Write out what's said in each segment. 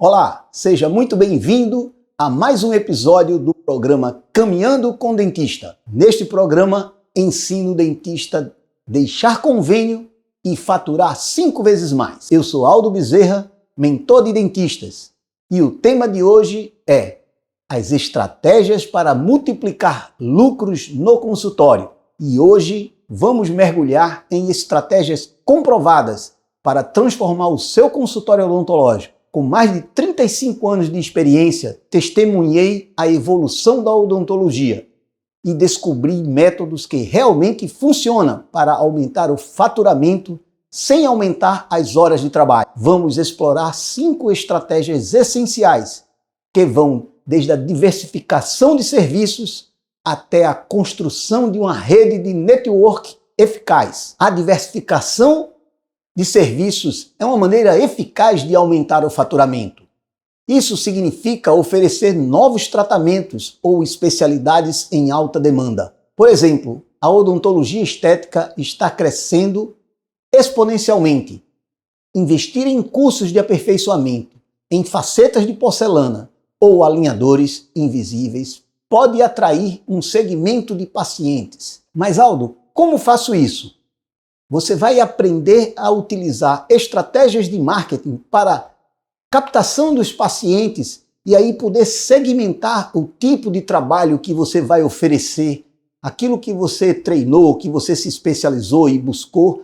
Olá, seja muito bem-vindo a mais um episódio do programa Caminhando com Dentista. Neste programa, ensino o dentista a deixar convênio e faturar 5 vezes mais. Eu sou Aldo Bezerra, mentor de dentistas, e o tema de hoje é as estratégias para multiplicar lucros no consultório. E hoje vamos mergulhar em estratégias comprovadas para transformar o seu consultório odontológico. Com mais de 35 anos de experiência, testemunhei a evolução da odontologia e descobri métodos que realmente funcionam para aumentar o faturamento sem aumentar as horas de trabalho. Vamos explorar 5 estratégias essenciais que vão desde a diversificação de serviços até a construção de uma rede de network eficaz. A diversificação de serviços é uma maneira eficaz de aumentar o faturamento. Isso significa oferecer novos tratamentos ou especialidades em alta demanda. Por exemplo, a odontologia estética está crescendo exponencialmente. Investir em cursos de aperfeiçoamento, em facetas de porcelana ou alinhadores invisíveis pode atrair um segmento de pacientes. Mas, Aldo, como faço isso? Você vai aprender a utilizar estratégias de marketing para captação dos pacientes e aí poder segmentar o tipo de trabalho que você vai oferecer, aquilo que você treinou, que você se especializou e buscou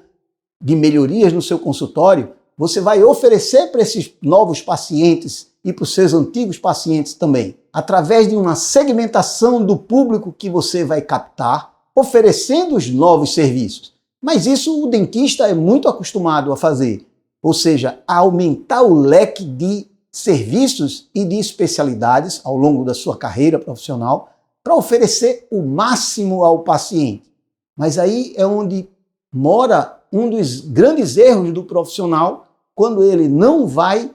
de melhorias no seu consultório, você vai oferecer para esses novos pacientes e para os seus antigos pacientes também, através de uma segmentação do público que você vai captar, oferecendo os novos serviços. Mas isso o dentista é muito acostumado a fazer, ou seja, a aumentar o leque de serviços e de especialidades ao longo da sua carreira profissional para oferecer o máximo ao paciente. Mas aí é onde mora um dos grandes erros do profissional quando ele não vai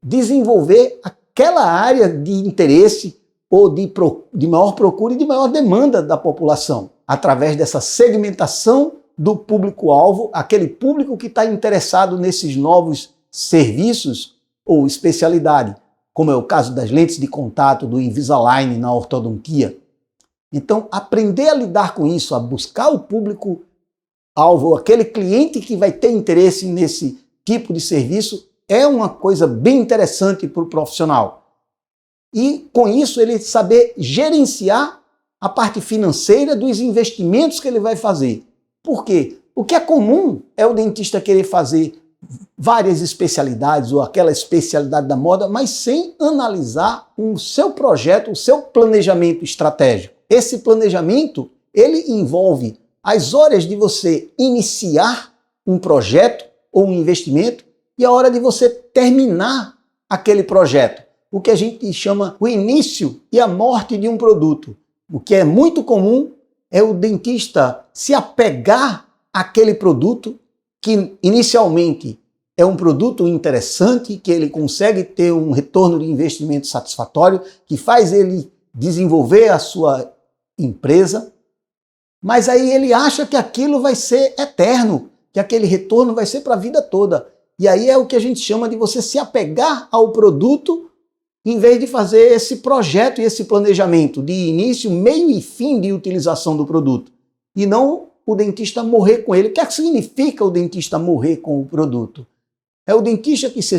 desenvolver aquela área de interesse ou de maior procura e de maior demanda da população, através dessa segmentação do público-alvo, aquele público que está interessado nesses novos serviços ou especialidade, como é o caso das lentes de contato, do Invisalign na ortodontia. Então, aprender a lidar com isso, a buscar o público-alvo, aquele cliente que vai ter interesse nesse tipo de serviço, é uma coisa bem interessante para o profissional. E, com isso, ele saber gerenciar a parte financeira dos investimentos que ele vai fazer. Por quê? O que é comum é o dentista querer fazer várias especialidades ou aquela especialidade da moda, mas sem analisar o seu projeto, o seu planejamento estratégico. Esse planejamento, ele envolve as horas de você iniciar um projeto ou um investimento e a hora de você terminar aquele projeto. O que a gente chama o início e a morte de um produto. O que é muito comum é o dentista se apegar àquele produto que inicialmente é um produto interessante, que ele consegue ter um retorno de investimento satisfatório, que faz ele desenvolver a sua empresa, mas aí ele acha que aquilo vai ser eterno, que aquele retorno vai ser para a vida toda. E aí é o que a gente chama de você se apegar ao produto em vez de fazer esse projeto e esse planejamento de início, meio e fim de utilização do produto. E não o dentista morrer com ele. O que é que significa o dentista morrer com o produto? É o dentista que se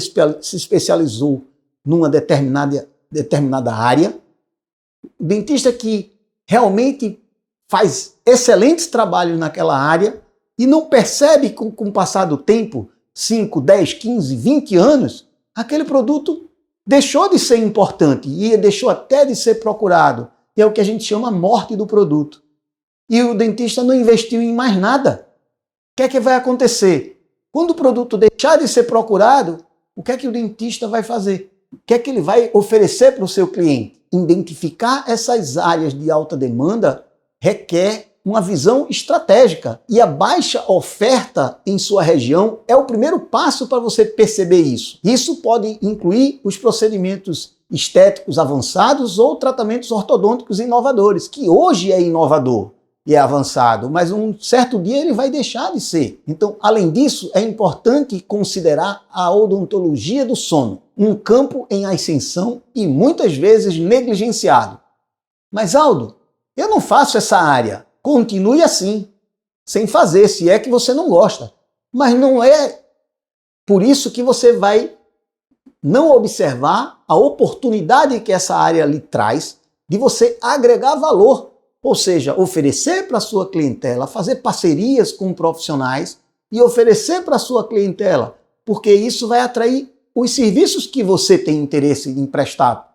especializou numa determinada área, o dentista que realmente faz excelentes trabalhos naquela área e não percebe que com o passar do tempo, 5, 10, 15, 20 anos, aquele produto deixou de ser importante e deixou até de ser procurado. E é o que a gente chama a morte do produto. E o dentista não investiu em mais nada. O que é que vai acontecer? Quando o produto deixar de ser procurado, o que é que o dentista vai fazer? O que é que ele vai oferecer para o seu cliente? Identificar essas áreas de alta demanda requer uma visão estratégica. E a baixa oferta em sua região é o primeiro passo para você perceber isso. Isso pode incluir os procedimentos estéticos avançados ou tratamentos ortodônticos inovadores, que hoje é inovador. e é avançado, mas um certo dia ele vai deixar de ser. Então, além disso, é importante considerar a odontologia do sono, um campo em ascensão e muitas vezes negligenciado. Mas, Aldo, eu não faço essa área. Continue assim, sem fazer, se é que você não gosta. Mas não é por isso que você vai não observar a oportunidade que essa área lhe traz de você agregar valor. Ou seja, oferecer para a sua clientela, fazer parcerias com profissionais e oferecer para a sua clientela, porque isso vai atrair os serviços que você tem interesse em prestar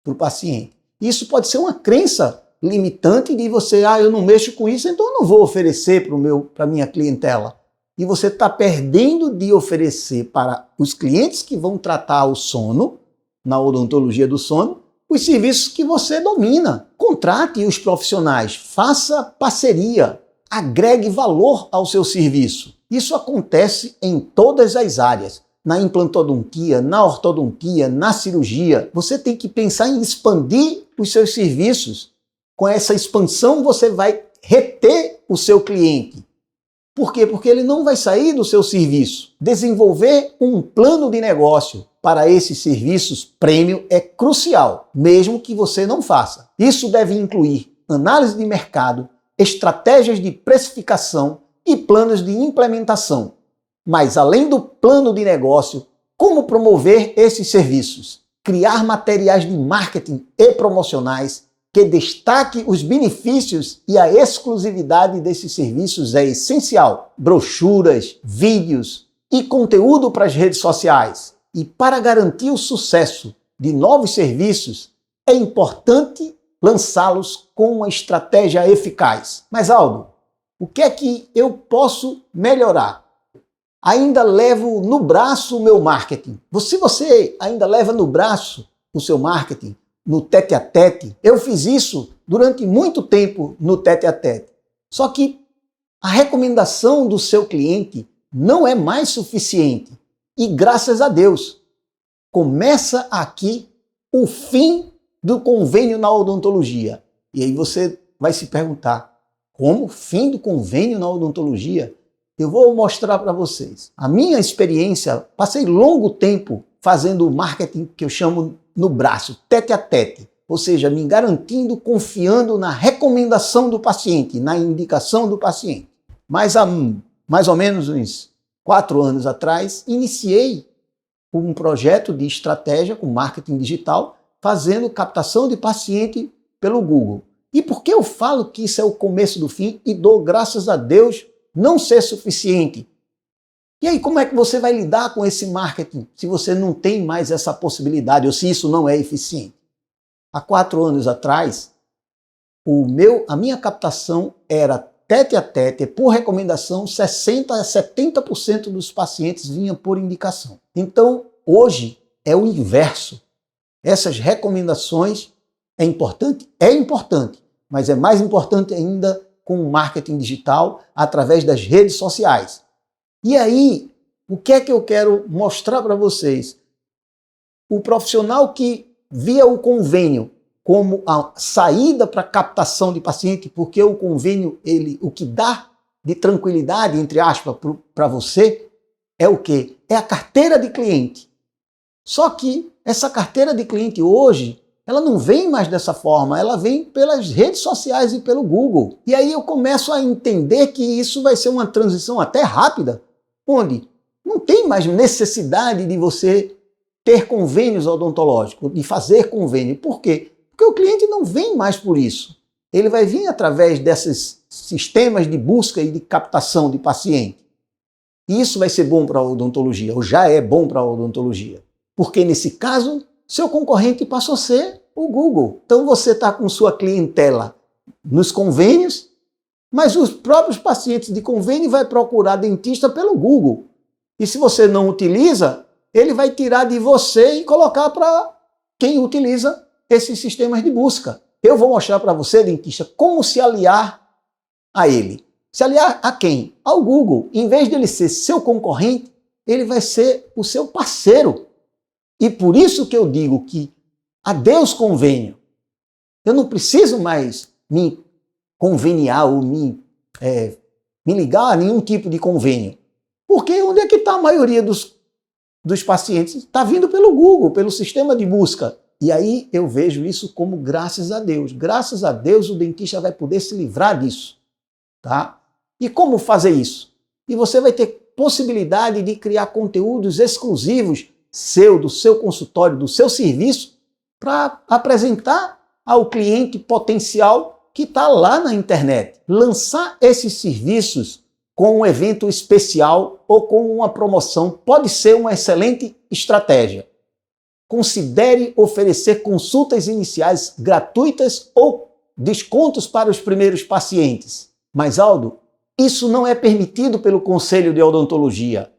para o paciente. Isso pode ser uma crença limitante de você, eu não mexo com isso, então eu não vou oferecer para a minha clientela. E você está perdendo de oferecer para os clientes que vão tratar o sono, na odontologia do sono, os serviços que você domina. Contrate os profissionais, faça parceria, agregue valor ao seu serviço. Isso acontece em todas as áreas. Na implantodontia, na ortodontia, na cirurgia. Você tem que pensar em expandir os seus serviços. Com essa expansão, você vai reter o seu cliente. Por quê? Porque ele não vai sair do seu serviço. Desenvolver um plano de negócio para esses serviços premium é crucial, mesmo que você não faça. Isso deve incluir análise de mercado, estratégias de precificação e planos de implementação. Mas além do plano de negócio, como promover esses serviços? Criar materiais de marketing e promocionais que destaque os benefícios e a exclusividade desses serviços é essencial. Brochuras, vídeos e conteúdo para as redes sociais. E para garantir o sucesso de novos serviços, é importante lançá-los com uma estratégia eficaz. Mas, Aldo, o que é que eu posso melhorar? Ainda levo no braço o meu marketing. Se você ainda leva no braço o seu marketing, no tete-a-tete, eu fiz isso durante muito tempo no tete-a-tete. Só que a recomendação do seu cliente não é mais suficiente. E graças a Deus, começa aqui o fim do convênio na odontologia. E aí você vai se perguntar, como fim do convênio na odontologia? Eu vou mostrar para vocês. A minha experiência, passei longo tempo fazendo o marketing que eu chamo no braço, tete a tete. Ou seja, me garantindo, confiando na recomendação do paciente, na indicação do paciente. Mas há mais ou menos uns 4 anos atrás, iniciei um projeto de estratégia com marketing digital, fazendo captação de paciente pelo Google. E por que eu falo que isso é o começo do fim e dou graças a Deus não ser suficiente? E aí, como é que você vai lidar com esse marketing se você não tem mais essa possibilidade ou se isso não é eficiente? Há 4 anos atrás, a minha captação era tete a tete, por recomendação, 60% a 70% dos pacientes vinham por indicação. Então, hoje é o inverso. Essas recomendações é importante, mas é mais importante ainda com o marketing digital através das redes sociais. E aí, o que é que eu quero mostrar para vocês? O profissional que via o convênio como a saída para captação de paciente, porque o convênio, o que dá de tranquilidade, entre aspas, para você, é o quê? É a carteira de cliente. Só que essa carteira de cliente hoje, ela não vem mais dessa forma, ela vem pelas redes sociais e pelo Google. E aí eu começo a entender que isso vai ser uma transição até rápida, onde não tem mais necessidade de você ter convênios odontológicos, de fazer convênio. Por quê? Porque o cliente não vem mais por isso. Ele vai vir através desses sistemas de busca e de captação de paciente. E isso vai ser bom para a odontologia, ou já é bom para a odontologia. Porque nesse caso, seu concorrente passou a ser o Google. Então você está com sua clientela nos convênios, mas os próprios pacientes de convênio vão procurar dentista pelo Google. E se você não utiliza, ele vai tirar de você e colocar para quem utiliza esses sistemas de busca. Eu vou mostrar para você, dentista, como se aliar a ele. Se aliar a quem? Ao Google. Em vez de ele ser seu concorrente, ele vai ser o seu parceiro. E por isso que eu digo que adeus convênio. Eu não preciso mais me conveniar ou me ligar a nenhum tipo de convênio. Porque onde é que está a maioria dos pacientes? Está vindo pelo Google, pelo sistema de busca. E aí eu vejo isso como graças a Deus. Graças a Deus o dentista vai poder se livrar disso. Tá? E como fazer isso? E você vai ter possibilidade de criar conteúdos exclusivos do seu consultório, do seu serviço, para apresentar ao cliente potencial que está lá na internet. Lançar esses serviços com um evento especial ou com uma promoção pode ser uma excelente estratégia. Considere oferecer consultas iniciais gratuitas ou descontos para os primeiros pacientes. Mas, Aldo, isso não é permitido pelo Conselho de Odontologia.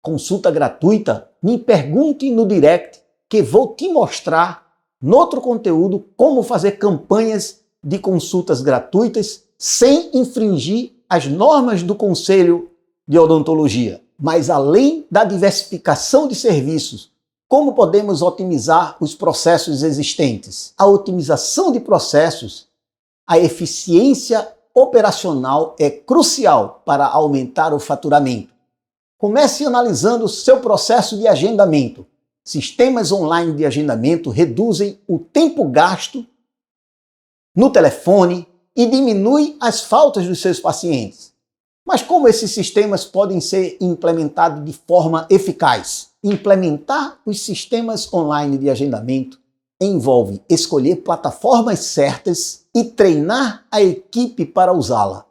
Consulta gratuita? Me pergunte no direct que vou te mostrar no outro conteúdo como fazer campanhas de consultas gratuitas sem infringir as normas do Conselho de Odontologia. Mas além da diversificação de serviços, como podemos otimizar os processos existentes? A otimização de processos, a eficiência operacional é crucial para aumentar o faturamento. Comece analisando o seu processo de agendamento. Sistemas online de agendamento reduzem o tempo gasto no telefone e diminuem as faltas dos seus pacientes. Mas como esses sistemas podem ser implementados de forma eficaz? Implementar os sistemas online de agendamento envolve escolher plataformas certas e treinar a equipe para usá-la.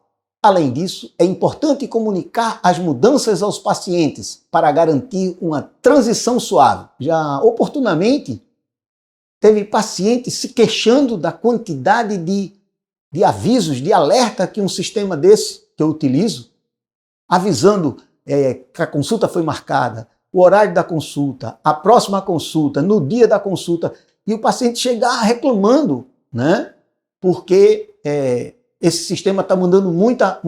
Além disso, é importante comunicar as mudanças aos pacientes para garantir uma transição suave. Já oportunamente, teve pacientes se queixando da quantidade de avisos, de alerta que um sistema desse que eu utilizo, avisando que a consulta foi marcada, o horário da consulta, a próxima consulta, no dia da consulta, e o paciente chegar reclamando, né? Porque esse sistema está mandando muita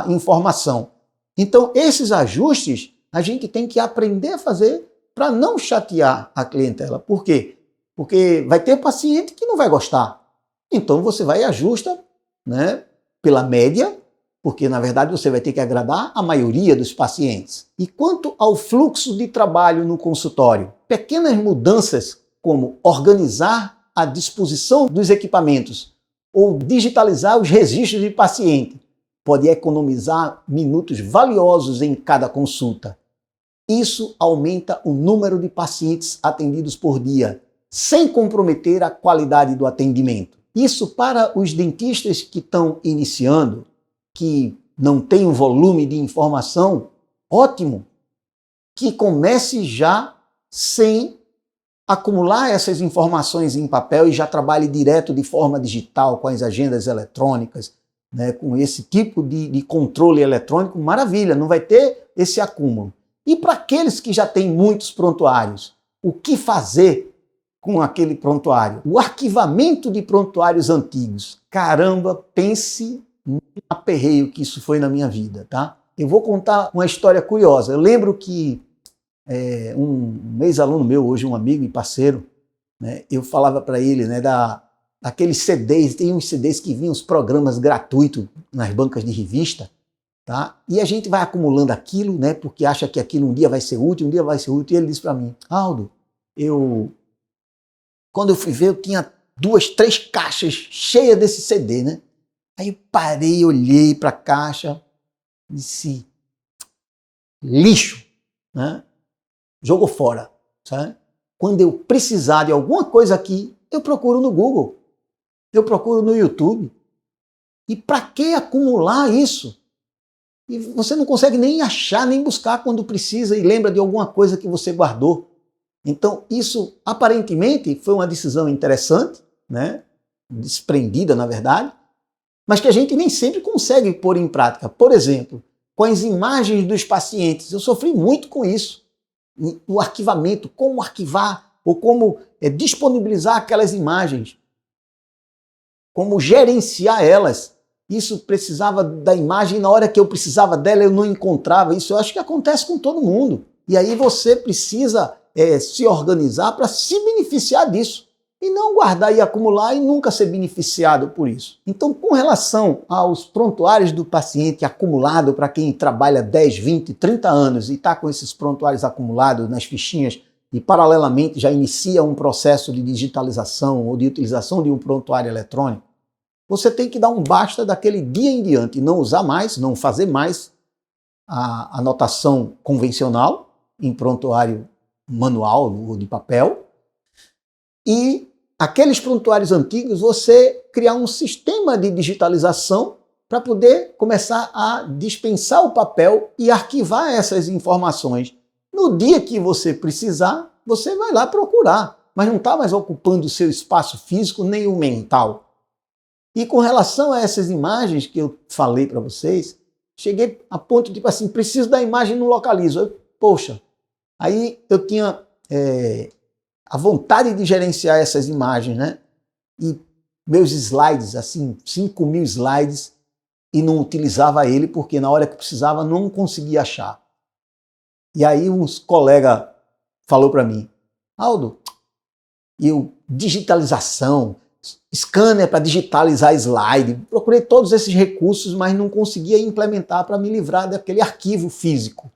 informação. Então, esses ajustes a gente tem que aprender a fazer para não chatear a clientela. Por quê? Porque vai ter paciente que não vai gostar. Então, você vai e ajusta, né, pela média, porque, na verdade, você vai ter que agradar a maioria dos pacientes. E quanto ao fluxo de trabalho no consultório, pequenas mudanças como organizar a disposição dos equipamentos ou digitalizar os registros de paciente pode economizar minutos valiosos em cada consulta. Isso aumenta o número de pacientes atendidos por dia, sem comprometer a qualidade do atendimento. Isso para os dentistas que estão iniciando, que não têm um volume de informação, ótimo, que comece já sem acumular essas informações em papel e já trabalhe direto de forma digital, com as agendas eletrônicas, né, com esse tipo de controle eletrônico, maravilha, não vai ter esse acúmulo. E para aqueles que já têm muitos prontuários, o que fazer com aquele prontuário? O arquivamento de prontuários antigos. Caramba, pense no aperreio que isso foi na minha vida, tá? Eu vou contar uma história curiosa. Eu lembro que um ex-aluno meu, hoje um amigo e parceiro, né, eu falava para ele, né, daqueles CDs, tem uns CDs que vinham os programas gratuitos nas bancas de revista, tá? E a gente vai acumulando aquilo, né, porque acha que aquilo um dia vai ser útil, um dia vai ser útil. E ele disse para mim: Aldo, quando eu fui ver, eu tinha 2, 3 caixas cheias desse CD, né? Aí eu parei, olhei para a caixa, disse: lixo, né? Jogou fora, sabe? Quando eu precisar de alguma coisa aqui, eu procuro no Google, eu procuro no YouTube. E para que acumular isso? E você não consegue nem achar, nem buscar quando precisa e lembra de alguma coisa que você guardou. Então, isso aparentemente foi uma decisão interessante, né? Desprendida, na verdade, mas que a gente nem sempre consegue pôr em prática. Por exemplo, com as imagens dos pacientes, eu sofri muito com isso. O arquivamento, como arquivar ou como disponibilizar aquelas imagens, como gerenciar elas. Isso precisava da imagem, na hora que eu precisava dela eu não encontrava. Isso eu acho que acontece com todo mundo. E aí você precisa se organizar para se beneficiar disso. e não guardar e acumular e nunca ser beneficiado por isso. Então, com relação aos prontuários do paciente acumulado, para quem trabalha 10, 20, 30 anos e está com esses prontuários acumulados nas fichinhas e paralelamente já inicia um processo de digitalização ou de utilização de um prontuário eletrônico, você tem que dar um basta daquele dia em diante, não usar mais, não fazer mais a anotação convencional em prontuário manual ou de papel, e aqueles prontuários antigos você criar um sistema de digitalização para poder começar a dispensar o papel e arquivar essas informações. No dia que você precisar, você vai lá procurar, mas não está mais ocupando o seu espaço físico nem o mental. E com relação a essas imagens que eu falei para vocês, cheguei a ponto de, tipo assim, preciso da imagem, não localizo. Poxa, aí eu tinha a vontade de gerenciar essas imagens, né? E meus slides, assim, 5.000 slides, e não utilizava ele porque na hora que precisava não conseguia achar. E aí uns colegas falou para mim, Aldo, digitalização, scanner para digitalizar slide, procurei todos esses recursos, mas não conseguia implementar para me livrar daquele arquivo físico.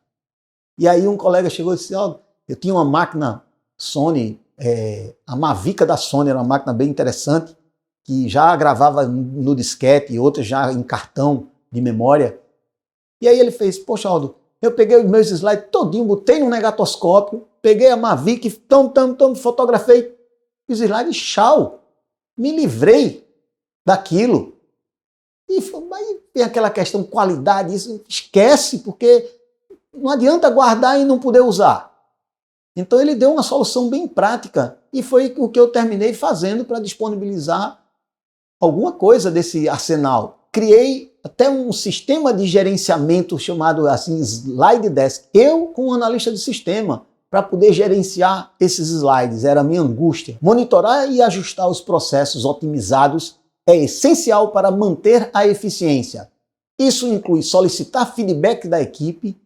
E aí um colega chegou e disse, Aldo, eu tinha uma máquina Sony, a Mavica da Sony, era uma máquina bem interessante, que já gravava no disquete e outras já em cartão de memória. E aí ele fez, poxa Aldo, eu peguei os meus slides todinho, botei no negatoscópio, peguei a Mavic, fotografei os slides, tchau, me livrei daquilo. E aí tem aquela questão qualidade, isso esquece, porque não adianta guardar e não poder usar. Então ele deu uma solução bem prática e foi o que eu terminei fazendo para disponibilizar alguma coisa desse arsenal. Criei até um sistema de gerenciamento chamado assim Slide Desk. Eu com um analista de sistema para poder gerenciar esses slides, era a minha angústia. Monitorar e ajustar os processos otimizados é essencial para manter a eficiência. Isso inclui solicitar feedback da equipe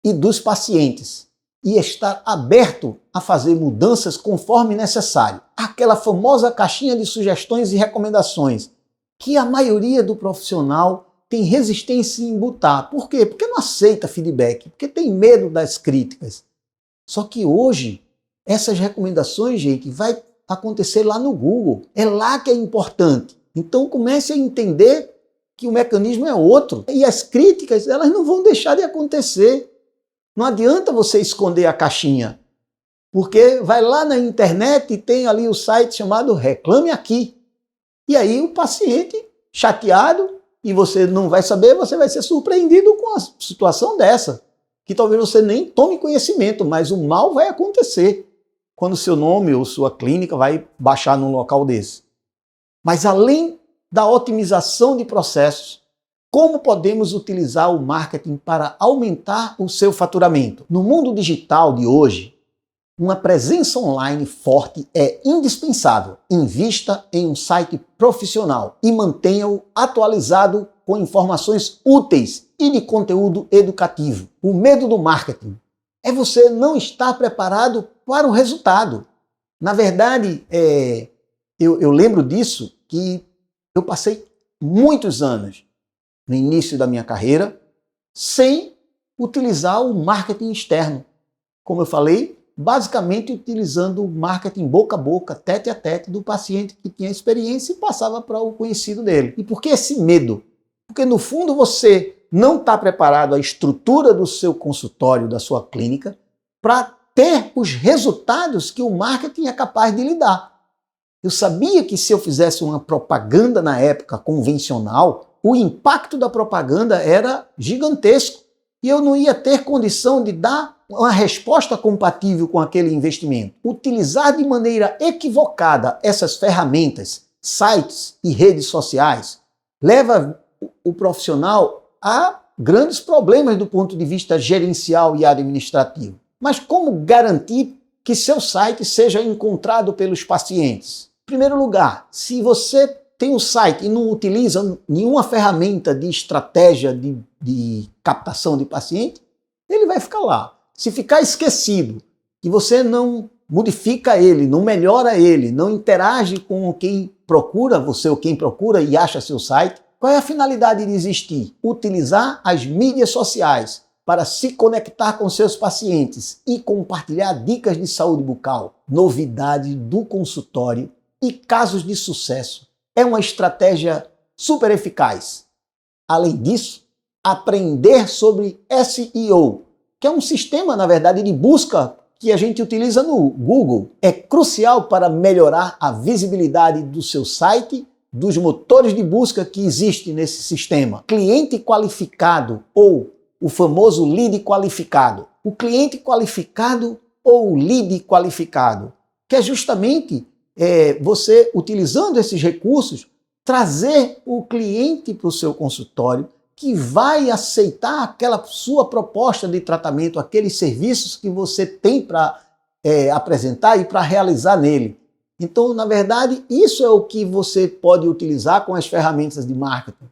e dos pacientes e estar aberto a fazer mudanças conforme necessário. Aquela famosa caixinha de sugestões e recomendações que a maioria do profissional tem resistência em botar. Por quê? Porque não aceita feedback, porque tem medo das críticas. Só que hoje, essas recomendações, gente, vai acontecer lá no Google. É lá que é importante. Então comece a entender que o mecanismo é outro. E as críticas, elas não vão deixar de acontecer. Não adianta você esconder a caixinha, porque vai lá na internet e tem ali o site chamado Reclame Aqui. E aí o paciente, chateado, e você não vai saber, você vai ser surpreendido com uma situação dessa, que talvez você nem tome conhecimento, mas o mal vai acontecer quando seu nome ou sua clínica vai baixar num local desse. Mas além da otimização de processos, como podemos utilizar o marketing para aumentar o seu faturamento? No mundo digital de hoje, uma presença online forte é indispensável. Invista em um site profissional e mantenha-o atualizado com informações úteis e de conteúdo educativo. O medo do marketing é você não estar preparado para o resultado. Na verdade, eu lembro disso, que eu passei muitos anos no início da minha carreira sem utilizar o marketing externo. Como eu falei, basicamente utilizando o marketing boca a boca, tete a tete do paciente que tinha experiência e passava para o conhecido dele. E por que esse medo? Porque no fundo você não está preparado a estrutura do seu consultório, da sua clínica, para ter os resultados que o marketing é capaz de lhe dar. Eu sabia que se eu fizesse uma propaganda na época convencional, o impacto da propaganda era gigantesco e eu não ia ter condição de dar uma resposta compatível com aquele investimento. Utilizar de maneira equivocada essas ferramentas, sites e redes sociais, leva o profissional a grandes problemas do ponto de vista gerencial e administrativo. Mas como garantir que seu site seja encontrado pelos pacientes? Em primeiro lugar, se você tem um site e não utiliza nenhuma ferramenta de estratégia de captação de paciente, ele vai ficar lá. Se ficar esquecido, que você não modifica ele, não melhora ele, não interage com quem procura você ou quem procura e acha seu site. Qual é a finalidade de existir? Utilizar as mídias sociais para se conectar com seus pacientes e compartilhar dicas de saúde bucal, novidades do consultório e casos de sucesso. É uma estratégia super eficaz. Além disso, aprender sobre SEO, que é um sistema, na verdade, de busca que a gente utiliza no Google, é crucial para melhorar a visibilidade do seu site, dos motores de busca que existem nesse sistema. Cliente qualificado ou o famoso lead qualificado. O cliente qualificado ou o lead qualificado, que é justamente você, utilizando esses recursos, trazer o cliente para o seu consultório que vai aceitar aquela sua proposta de tratamento, aqueles serviços que você tem para apresentar e para realizar nele. Então, na verdade, isso é o que você pode utilizar com as ferramentas de marketing.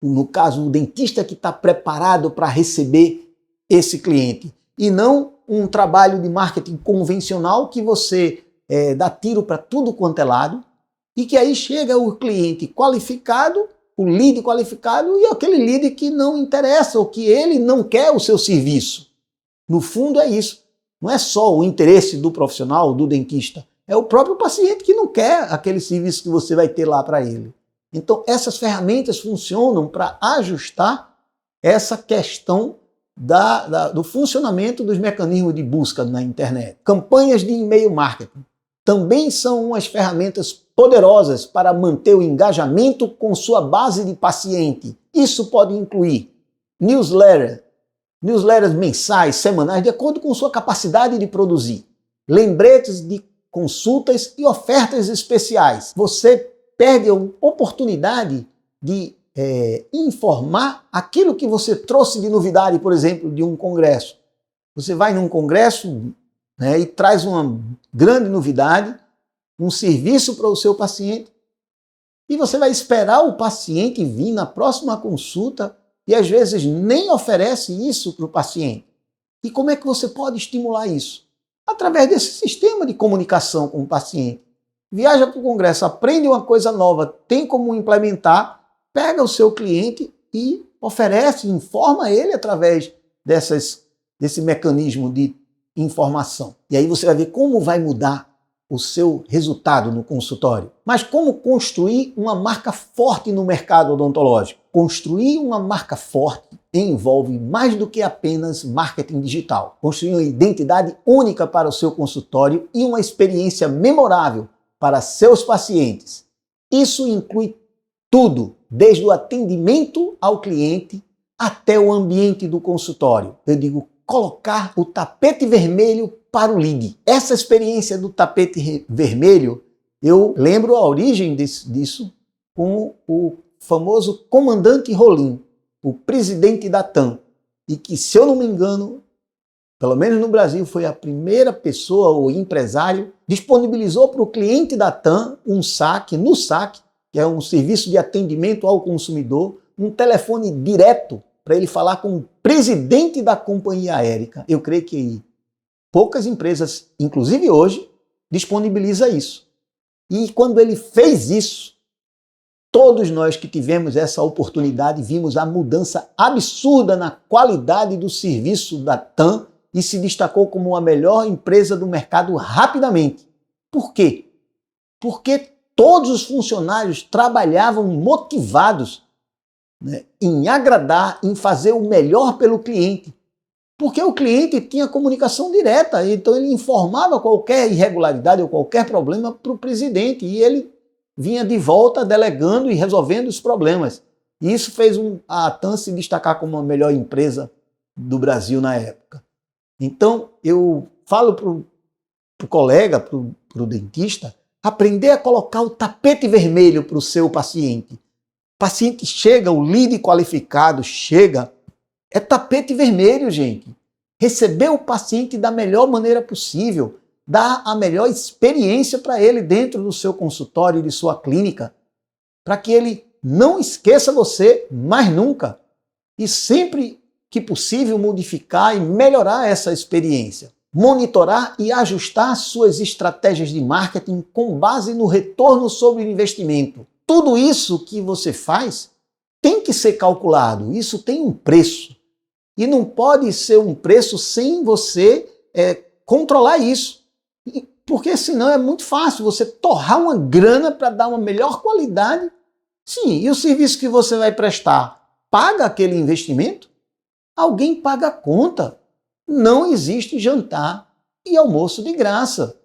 No caso, o dentista que está preparado para receber esse cliente. E não um trabalho de marketing convencional que você dá tiro para tudo quanto é lado e que aí chega o cliente qualificado, o lead qualificado e aquele lead que não interessa ou que ele não quer o seu serviço. No fundo é isso. Não é só o interesse do profissional, do dentista. É o próprio paciente que não quer aquele serviço que você vai ter lá para ele. Então, essas ferramentas funcionam para ajustar essa questão do funcionamento dos mecanismos de busca na internet. Campanhas de e-mail marketing também são umas ferramentas poderosas para manter o engajamento com sua base de paciente. Isso pode incluir newsletters mensais, semanais, de acordo com sua capacidade de produzir, lembretes de consultas e ofertas especiais. Você perde a oportunidade de informar aquilo que você trouxe de novidade, por exemplo, de um congresso. Você vai num congresso e traz uma grande novidade, um serviço para o seu paciente, e você vai esperar o paciente vir na próxima consulta e às vezes nem oferece isso para o paciente. E como é que você pode estimular isso? Através desse sistema de comunicação com o paciente. Viaja para o congresso, aprende uma coisa nova, tem como implementar, pega o seu cliente e oferece, informa ele através desse mecanismo de informação. E aí você vai ver como vai mudar o seu resultado no consultório. Mas como construir uma marca forte no mercado odontológico? Construir uma marca forte envolve mais do que apenas marketing digital. Construir uma identidade única para o seu consultório e uma experiência memorável para seus pacientes. Isso inclui tudo, desde o atendimento ao cliente até o ambiente do consultório. Eu digo, colocar o tapete vermelho para o lead. Essa experiência do tapete vermelho, eu lembro a origem disso com o famoso comandante Rolim, o presidente da TAM, e que, se eu não me engano, pelo menos no Brasil, foi a primeira pessoa ou empresário disponibilizou para o cliente da TAM um SAC, no SAC, que é um serviço de atendimento ao consumidor, um telefone direto para ele falar com o presidente da companhia aérea. Eu creio que poucas empresas, inclusive hoje, disponibilizam isso. E quando ele fez isso, todos nós que tivemos essa oportunidade vimos a mudança absurda na qualidade do serviço da TAM e se destacou como a melhor empresa do mercado rapidamente. Por quê? Porque todos os funcionários trabalhavam motivados em agradar, em fazer o melhor pelo cliente. Porque o cliente tinha comunicação direta, então ele informava qualquer irregularidade ou qualquer problema para o presidente e ele vinha de volta delegando e resolvendo os problemas. E isso fez a TAM se destacar como a melhor empresa do Brasil na época. Então, eu falo para o colega, para o dentista, aprender a colocar o tapete vermelho para o seu paciente. O paciente chega, o lead qualificado chega, é tapete vermelho, gente. Receber o paciente da melhor maneira possível, dar a melhor experiência para ele dentro do seu consultório, de sua clínica, para que ele não esqueça você mais nunca. E sempre que possível modificar e melhorar essa experiência. monitorar e ajustar suas estratégias de marketing com base no retorno sobre o investimento. Tudo isso que você faz tem que ser calculado, isso tem um preço. E não pode ser um preço sem você controlar isso. Porque senão é muito fácil você torrar uma grana para dar uma melhor qualidade. Sim, e o serviço que você vai prestar paga aquele investimento? Alguém paga a conta. Não existe jantar e almoço de graça.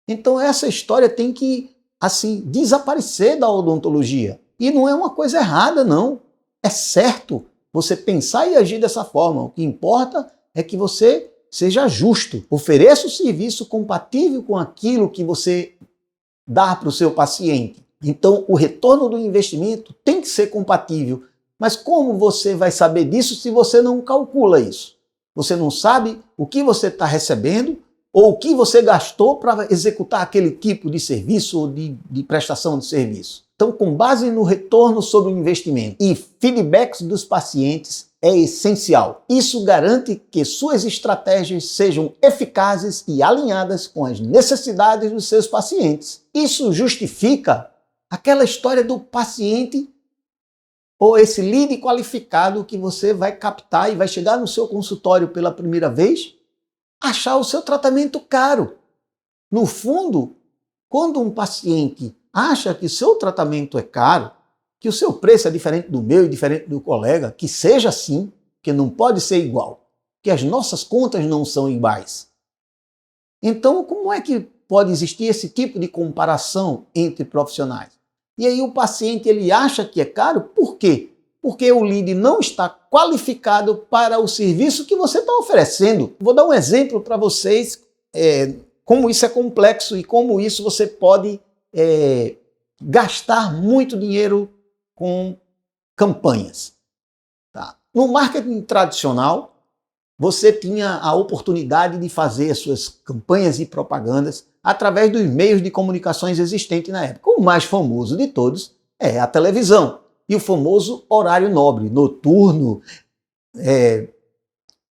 Então essa história tem que, assim, desaparecer da odontologia. E não é uma coisa errada, não. É certo você pensar e agir dessa forma. O que importa é que você seja justo, ofereça o serviço compatível com aquilo que você dá para o seu paciente. Então, o retorno do investimento tem que ser compatível. Mas como você vai saber disso se você não calcula isso? Você não sabe o que você está recebendo ou o que você gastou para executar aquele tipo de serviço ou de prestação de serviço. Então, com base no retorno sobre o investimento e feedbacks dos pacientes, é essencial. Isso garante que suas estratégias sejam eficazes e alinhadas com as necessidades dos seus pacientes. Isso justifica aquela história do paciente ou esse lead qualificado que você vai captar e vai chegar no seu consultório pela primeira vez, achar o seu tratamento caro. No fundo, quando um paciente acha que o seu tratamento é caro, que o seu preço é diferente do meu e diferente do colega, que seja assim, que não pode ser igual, que as nossas contas não são iguais. Então, como é que pode existir esse tipo de comparação entre profissionais? E aí o paciente ele acha que é caro, por quê? Porque o lead não está qualificado para o serviço que você está oferecendo. Vou dar um exemplo para vocês como isso é complexo e como isso você pode gastar muito dinheiro com campanhas. Tá? No marketing tradicional, você tinha a oportunidade de fazer as suas campanhas e propagandas através dos meios de comunicações existentes na época. O mais famoso de todos é a televisão e o famoso horário nobre, noturno,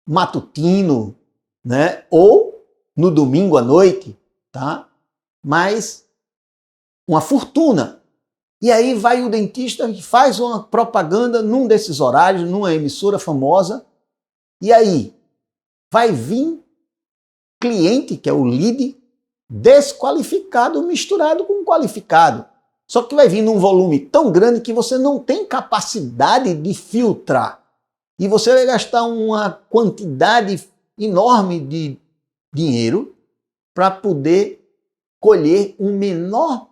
matutino, né? Ou no domingo à noite, tá? Mas uma fortuna. E aí vai o dentista e faz uma propaganda num desses horários, numa emissora famosa, e aí vai vir cliente, que é o lead, desqualificado misturado com qualificado. Só que vai vir num volume tão grande que você não tem capacidade de filtrar. E você vai gastar uma quantidade enorme de dinheiro para poder colher o menor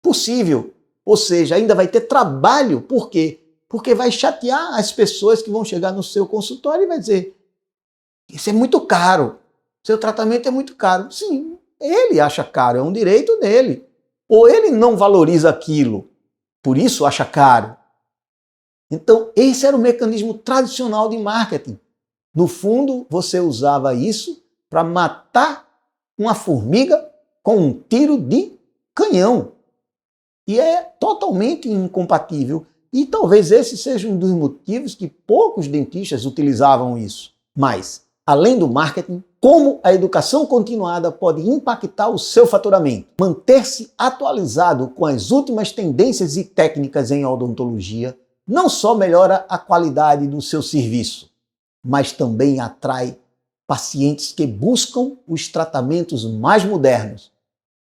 possível. Ou seja, ainda vai ter trabalho. Por quê? Porque vai chatear as pessoas que vão chegar no seu consultório e vai dizer: isso é muito caro, seu tratamento é muito caro. Sim, ele acha caro, é um direito dele. Ou ele não valoriza aquilo, por isso acha caro. Então, esse era o mecanismo tradicional de marketing. No fundo, você usava isso para matar uma formiga com um tiro de canhão. E é totalmente incompatível. E talvez esse seja um dos motivos que poucos dentistas utilizavam isso. Mas, além do marketing, como a educação continuada pode impactar o seu faturamento? Manter-se atualizado com as últimas tendências e técnicas em odontologia não só melhora a qualidade do seu serviço, mas também atrai pacientes que buscam os tratamentos mais modernos.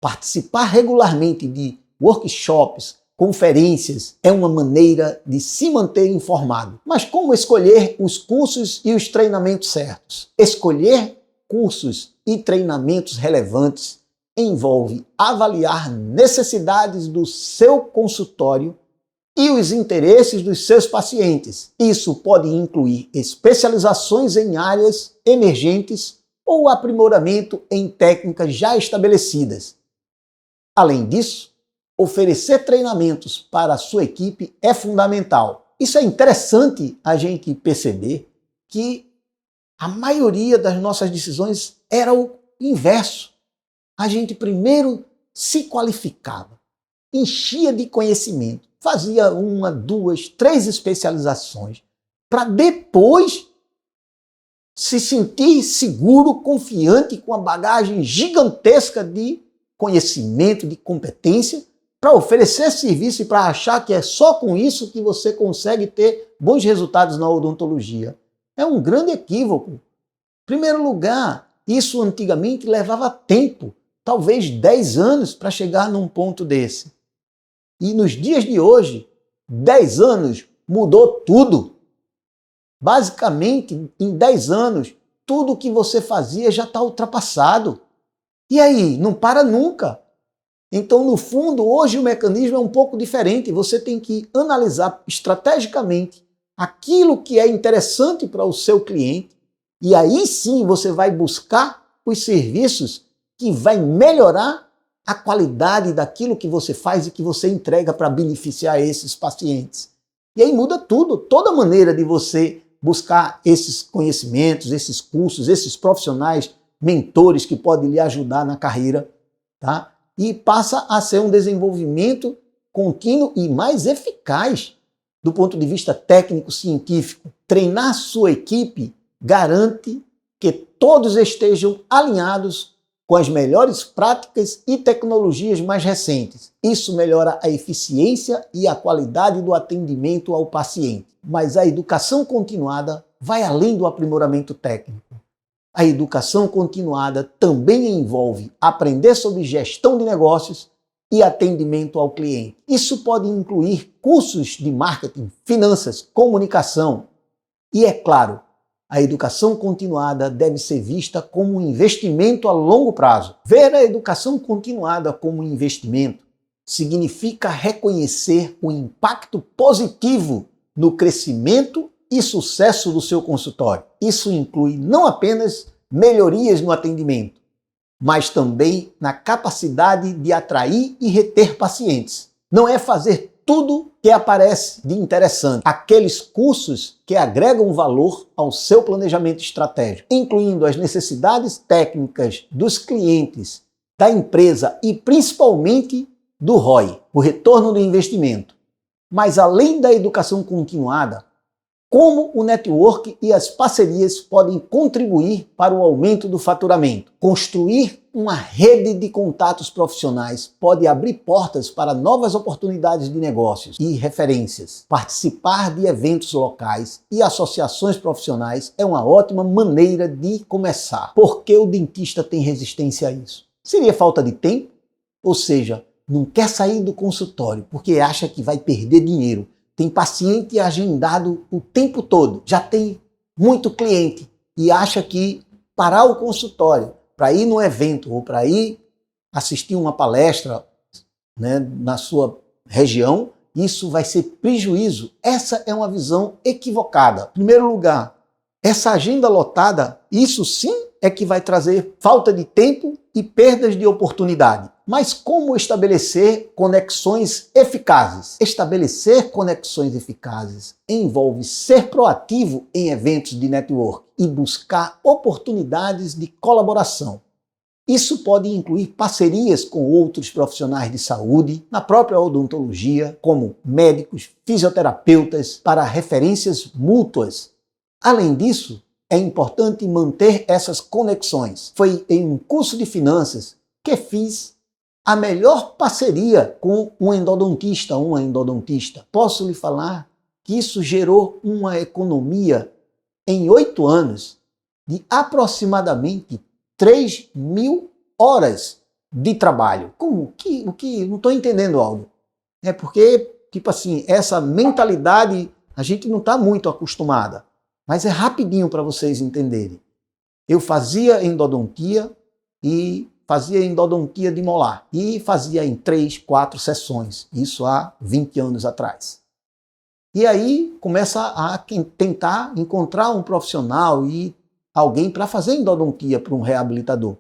Participar regularmente de workshops, conferências é uma maneira de se manter informado. Mas como escolher os cursos e os treinamentos certos? Escolher cursos e treinamentos relevantes envolve avaliar necessidades do seu consultório e os interesses dos seus pacientes. Isso pode incluir especializações em áreas emergentes ou aprimoramento em técnicas já estabelecidas. Além disso, oferecer treinamentos para a sua equipe é fundamental. Isso é interessante a gente perceber que a maioria das nossas decisões era o inverso. A gente primeiro se qualificava, enchia de conhecimento, fazia 1, 2, 3 especializações, para depois se sentir seguro, confiante, com uma bagagem gigantesca de conhecimento, de competência, para oferecer serviço e para achar que é só com isso que você consegue ter bons resultados na odontologia. É um grande equívoco. Em primeiro lugar, isso antigamente levava tempo, talvez 10 anos para chegar num ponto desse. E nos dias de hoje, 10 anos mudou tudo. Basicamente, em 10 anos, tudo o que você fazia já está ultrapassado. E aí, não para nunca. Então, no fundo, hoje o mecanismo é um pouco diferente. Você tem que analisar estrategicamente aquilo que é interessante para o seu cliente e aí sim você vai buscar os serviços que vai melhorar a qualidade daquilo que você faz e que você entrega para beneficiar esses pacientes. E aí muda tudo, toda maneira de você buscar esses conhecimentos, esses cursos, esses profissionais, mentores que podem lhe ajudar na carreira, tá? E passa a ser um desenvolvimento contínuo e mais eficaz do ponto de vista técnico-científico. Treinar sua equipe garante que todos estejam alinhados com as melhores práticas e tecnologias mais recentes. Isso melhora a eficiência e a qualidade do atendimento ao paciente. Mas a educação continuada vai além do aprimoramento técnico. A educação continuada também envolve aprender sobre gestão de negócios e atendimento ao cliente. Isso pode incluir cursos de marketing, finanças, comunicação. E é claro, a educação continuada deve ser vista como um investimento a longo prazo. Ver a educação continuada como um investimento significa reconhecer o impacto positivo no crescimento e sucesso do seu consultório. Isso inclui não apenas melhorias no atendimento, mas também na capacidade de atrair e reter pacientes. Não é fazer tudo que aparece de interessante, aqueles cursos que agregam valor ao seu planejamento estratégico, incluindo as necessidades técnicas dos clientes, da empresa e principalmente do ROI, o retorno do investimento. Mas além da educação continuada, como o network e as parcerias podem contribuir para o aumento do faturamento? Construir uma rede de contatos profissionais pode abrir portas para novas oportunidades de negócios e referências. Participar de eventos locais e associações profissionais é uma ótima maneira de começar. Por que o dentista tem resistência a isso? Seria falta de tempo? Ou seja, não quer sair do consultório porque acha que vai perder dinheiro. Tem paciente agendado o tempo todo, já tem muito cliente e acha que parar o consultório para ir no evento ou para ir assistir uma palestra, né, na sua região, isso vai ser prejuízo. Essa é uma visão equivocada. Em primeiro lugar, essa agenda lotada, isso sim é que vai trazer falta de tempo e perdas de oportunidade. Mas como estabelecer conexões eficazes? Estabelecer conexões eficazes envolve ser proativo em eventos de network e buscar oportunidades de colaboração. Isso pode incluir parcerias com outros profissionais de saúde, na própria odontologia, como médicos, fisioterapeutas, para referências mútuas. Além disso, é importante manter essas conexões. Foi em um curso de finanças que fiz a melhor parceria com um endodontista, uma endodontista. Posso lhe falar que isso gerou uma economia em 8 anos de aproximadamente 3.000 horas de trabalho. Como? O que? Não estou entendendo, Aldo. É porque, tipo assim, essa mentalidade a gente não está muito acostumada. Mas é rapidinho para vocês entenderem. Eu fazia endodontia e fazia endodontia de molar. E fazia em 3, 4 sessões. Isso há 20 anos atrás. E aí começa a tentar encontrar um profissional e alguém para fazer endodontia para um reabilitador.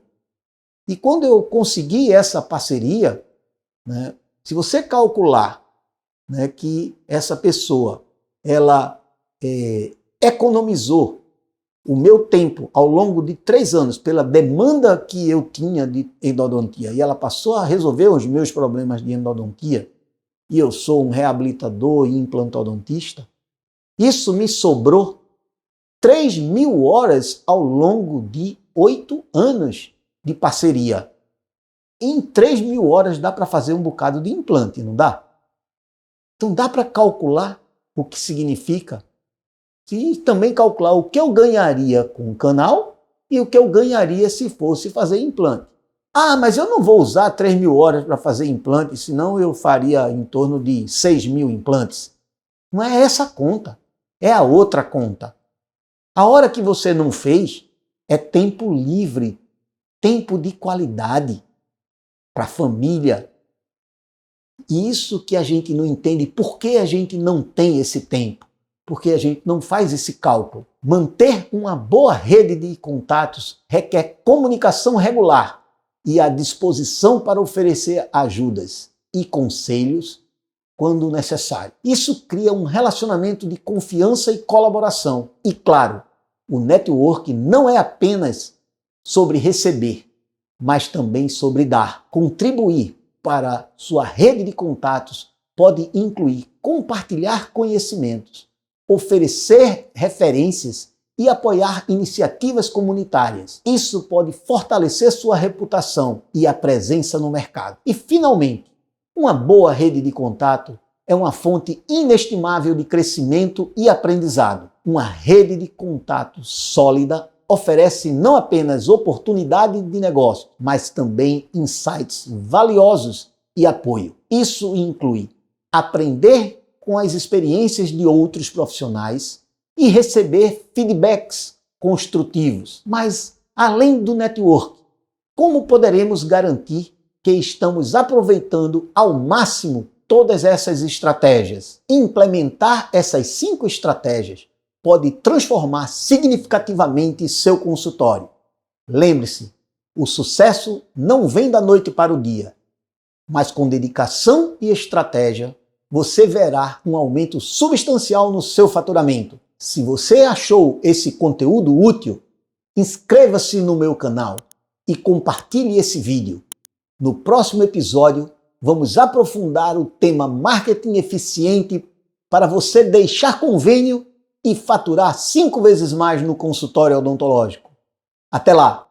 E quando eu consegui essa parceria, né, se você calcular, né, que essa pessoa ela economizou o meu tempo ao longo de 3 anos pela demanda que eu tinha de endodontia e ela passou a resolver os meus problemas de endodontia e eu sou um reabilitador e implantodontista, isso me sobrou 3.000 horas ao longo de 8 anos de parceria. Em 3.000 horas dá para fazer um bocado de implante, não dá? Então dá para calcular o que significa e também calcular o que eu ganharia com o canal e o que eu ganharia se fosse fazer implante. Ah, mas eu não vou usar 3.000 horas para fazer implante, senão eu faria em torno de 6.000 implantes. Não é essa a conta, é a outra conta. A hora que você não fez é tempo livre, tempo de qualidade para a família. E isso que a gente não entende, por que a gente não tem esse tempo? Porque a gente não faz esse cálculo. Manter uma boa rede de contatos requer comunicação regular e a disposição para oferecer ajudas e conselhos quando necessário. Isso cria um relacionamento de confiança e colaboração. E claro, o network não é apenas sobre receber, mas também sobre dar. Contribuir para sua rede de contatos pode incluir compartilhar conhecimentos, oferecer referências e apoiar iniciativas comunitárias. Isso pode fortalecer sua reputação e a presença no mercado. E, finalmente, uma boa rede de contato é uma fonte inestimável de crescimento e aprendizado. Uma rede de contato sólida oferece não apenas oportunidade de negócio, mas também insights valiosos e apoio. Isso inclui aprender com as experiências de outros profissionais e receber feedbacks construtivos. Mas, além do network, como poderemos garantir que estamos aproveitando ao máximo todas essas estratégias? Implementar essas 5 estratégias pode transformar significativamente seu consultório. Lembre-se, o sucesso não vem da noite para o dia, mas com dedicação e estratégia, você verá um aumento substancial no seu faturamento. Se você achou esse conteúdo útil, inscreva-se no meu canal e compartilhe esse vídeo. No próximo episódio, vamos aprofundar o tema marketing eficiente para você deixar convênio e faturar 5 vezes mais no consultório odontológico. Até lá!